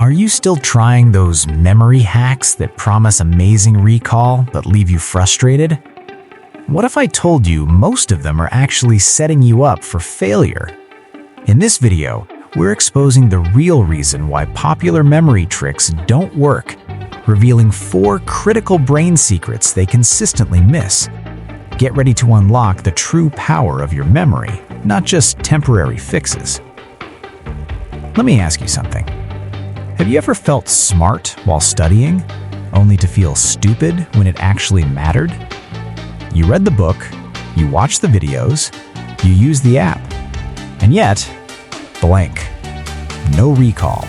Are you still trying those memory hacks that promise amazing recall but leave you frustrated? What if I told you most of them are actually setting you up for failure? In this video, we're exposing the real reason why popular memory tricks don't work, revealing 4 critical brain secrets they consistently miss. Get ready to unlock the true power of your memory, not just temporary fixes. Let me ask you something. Have you ever felt smart while studying, only to feel stupid when it actually mattered? You read the book, you watched the videos, you used the app, and yet, blank. No recall,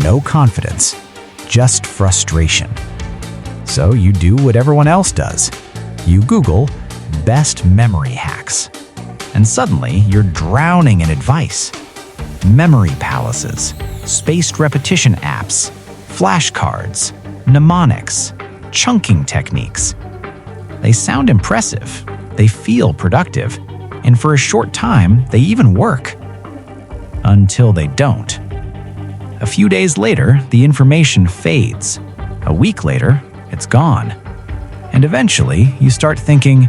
no confidence, just frustration. So you do what everyone else does. You Google best memory hacks. And suddenly, you're drowning in advice. Memory palaces, spaced repetition apps, flashcards, mnemonics, chunking techniques. They sound impressive, they feel productive, and for a short time, they even work. Until they don't. A few days later, the information fades. A week later, it's gone. And eventually, you start thinking,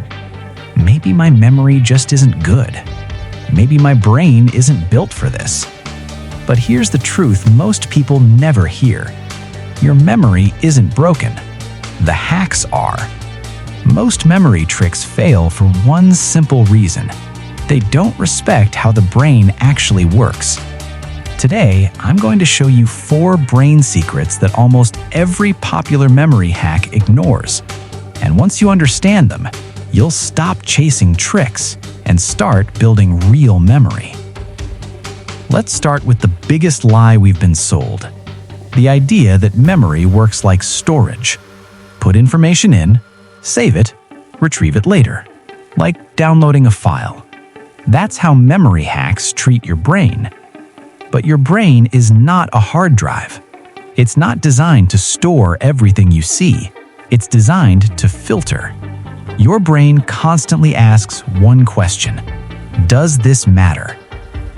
maybe my memory just isn't good. Maybe my brain isn't built for this. But here's the truth most people never hear. Your memory isn't broken. The hacks are. Most memory tricks fail for one simple reason. They don't respect how the brain actually works. Today, I'm going to show you 4 brain secrets that almost every popular memory hack ignores. And once you understand them, you'll stop chasing tricks and start building real memory. Let's start with the biggest lie we've been sold. The idea that memory works like storage. Put information in, save it, retrieve it later. Like downloading a file. That's how memory hacks treat your brain. But your brain is not a hard drive. It's not designed to store everything you see. It's designed to filter. Your brain constantly asks one question: does this matter?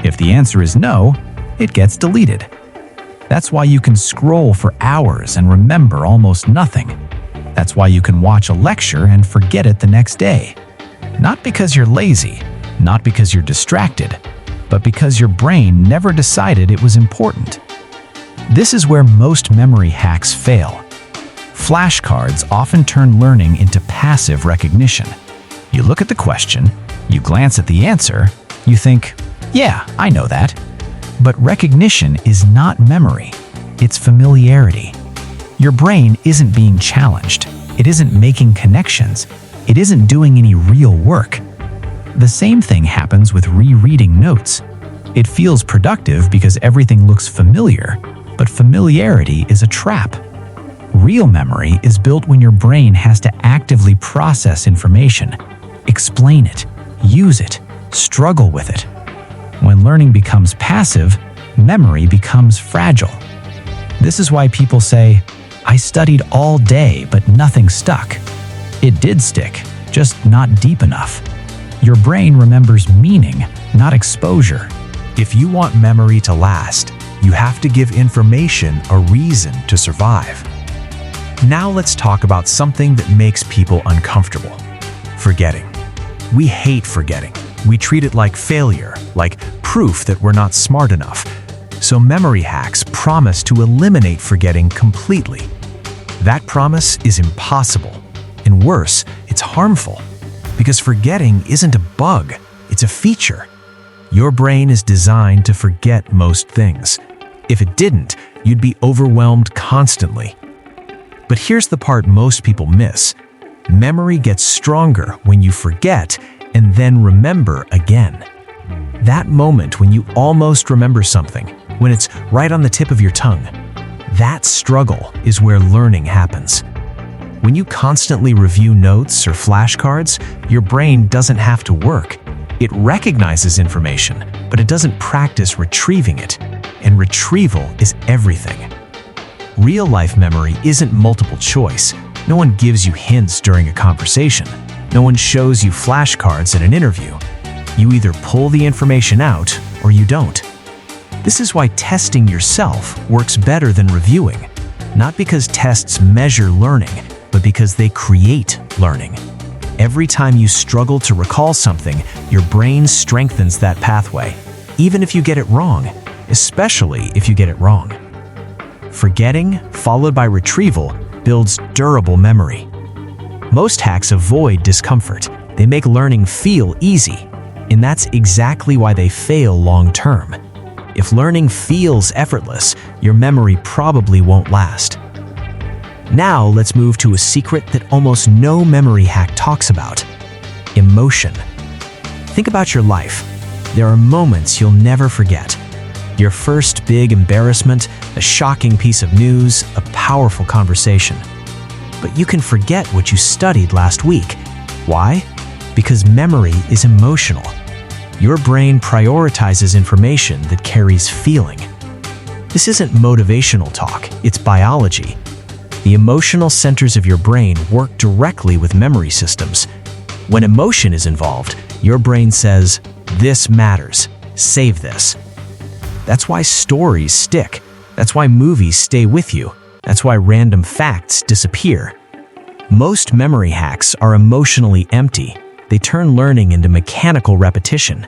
If the answer is no, it gets deleted. That's why you can scroll for hours and remember almost nothing. That's why you can watch a lecture and forget it the next day. Not because you're lazy, not because you're distracted, but because your brain never decided it was important. This is where most memory hacks fail. Flashcards often turn learning into passive recognition. You look at the question, you glance at the answer, you think, yeah, I know that. But recognition is not memory, it's familiarity. Your brain isn't being challenged, it isn't making connections, it isn't doing any real work. The same thing happens with rereading notes. It feels productive because everything looks familiar, but familiarity is a trap. Real memory is built when your brain has to actively process information, explain it, use it, struggle with it. When learning becomes passive, memory becomes fragile. This is why people say, I studied all day, but nothing stuck. It did stick, just not deep enough. Your brain remembers meaning, not exposure. If you want memory to last, you have to give information a reason to survive. Now let's talk about something that makes people uncomfortable: forgetting. We hate forgetting. We treat it like failure, like proof that we're not smart enough. So memory hacks promise to eliminate forgetting completely. That promise is impossible. And worse, it's harmful. Because forgetting isn't a bug, it's a feature. Your brain is designed to forget most things. If it didn't, you'd be overwhelmed constantly. But here's the part most people miss. Memory gets stronger when you forget and then remember again. That moment when you almost remember something, when it's right on the tip of your tongue, that struggle is where learning happens. When you constantly review notes or flashcards, your brain doesn't have to work. It recognizes information, but it doesn't practice retrieving it. And retrieval is everything. Real-life memory isn't multiple choice. No one gives you hints during a conversation. No one shows you flashcards at an interview. You either pull the information out or you don't. This is why testing yourself works better than reviewing, not because tests measure learning, but because they create learning. Every time you struggle to recall something, your brain strengthens that pathway, even if you get it wrong, especially if you get it wrong. Forgetting, followed by retrieval, builds durable memory. Most hacks avoid discomfort. They make learning feel easy, and that's exactly why they fail long-term. If learning feels effortless, your memory probably won't last. Now let's move to a secret that almost no memory hack talks about: emotion. Think about your life. There are moments you'll never forget. Your first big embarrassment, a shocking piece of news, a powerful conversation. But you can forget what you studied last week. Why? Because memory is emotional. Your brain prioritizes information that carries feeling. This isn't motivational talk, it's biology. The emotional centers of your brain work directly with memory systems. When emotion is involved, your brain says, "This matters, save this." That's why stories stick. That's why movies stay with you. That's why random facts disappear. Most memory hacks are emotionally empty. They turn learning into mechanical repetition.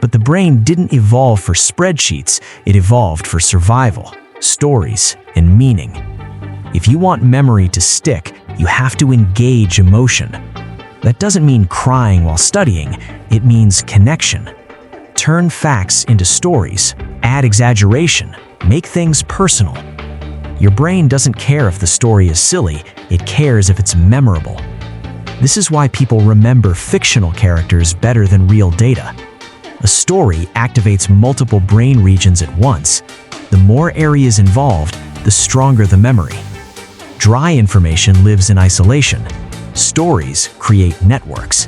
But the brain didn't evolve for spreadsheets, it evolved for survival, stories, and meaning. If you want memory to stick, you have to engage emotion. That doesn't mean crying while studying, it means connection. Turn facts into stories, add exaggeration, make things personal. Your brain doesn't care if the story is silly, it cares if it's memorable. This is why people remember fictional characters better than real data. A story activates multiple brain regions at once. The more areas involved, the stronger the memory. Dry information lives in isolation. Stories create networks.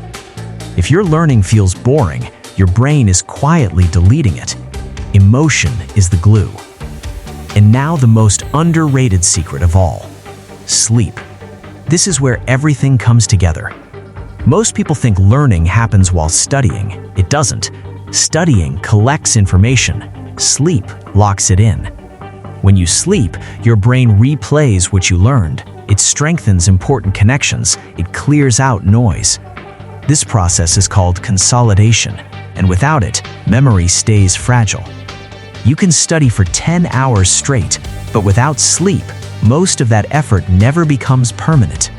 If your learning feels boring, your brain is quietly deleting it. Emotion is the glue. And now the most underrated secret of all: sleep. This is where everything comes together. Most people think learning happens while studying. It doesn't. Studying collects information. Sleep locks it in. When you sleep, your brain replays what you learned. It strengthens important connections. It clears out noise. This process is called consolidation, and without it, memory stays fragile. You can study for 10 hours straight, but without sleep, most of that effort never becomes permanent.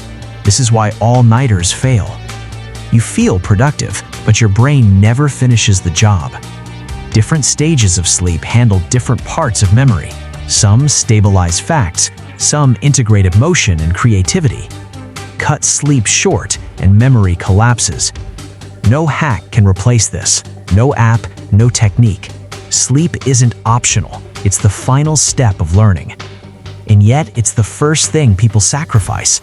This is why all-nighters fail. You feel productive, but your brain never finishes the job. Different stages of sleep handle different parts of memory. Some stabilize facts, some integrate emotion and creativity. Cut sleep short and memory collapses. No hack can replace this. No app, no technique. Sleep isn't optional. It's the final step of learning. And yet, it's the first thing people sacrifice.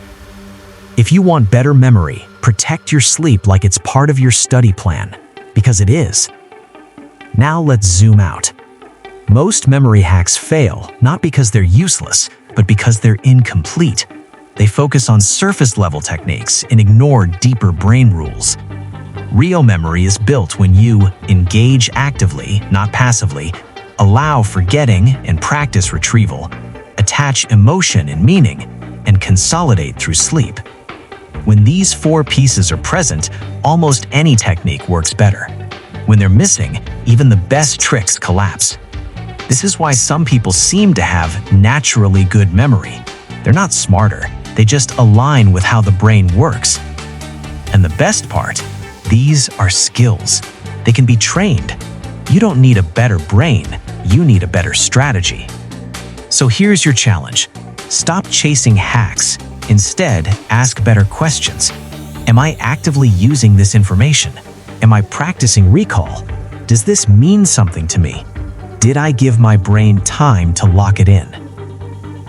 If you want better memory, protect your sleep like it's part of your study plan, because it is. Now let's zoom out. Most memory hacks fail, not because they're useless, but because they're incomplete. They focus on surface-level techniques and ignore deeper brain rules. Real memory is built when you engage actively, not passively, allow forgetting and practice retrieval, attach emotion and meaning, and consolidate through sleep. When these four pieces are present, almost any technique works better. When they're missing, even the best tricks collapse. This is why some people seem to have naturally good memory. They're not smarter, they just align with how the brain works. And the best part, these are skills. They can be trained. You don't need a better brain, you need a better strategy. So here's your challenge. Stop chasing hacks. Instead, ask better questions. Am I actively using this information? Am I practicing recall? Does this mean something to me? Did I give my brain time to lock it in?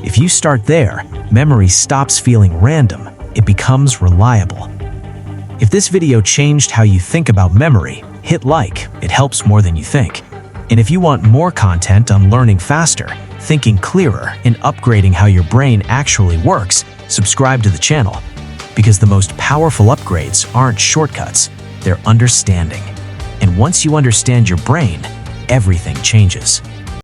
If you start there, memory stops feeling random. It becomes reliable. If this video changed how you think about memory, hit like. It helps more than you think. And if you want more content on learning faster, thinking clearer, and upgrading how your brain actually works, subscribe to the channel. Because the most powerful upgrades aren't shortcuts, they're understanding. And once you understand your brain, everything changes.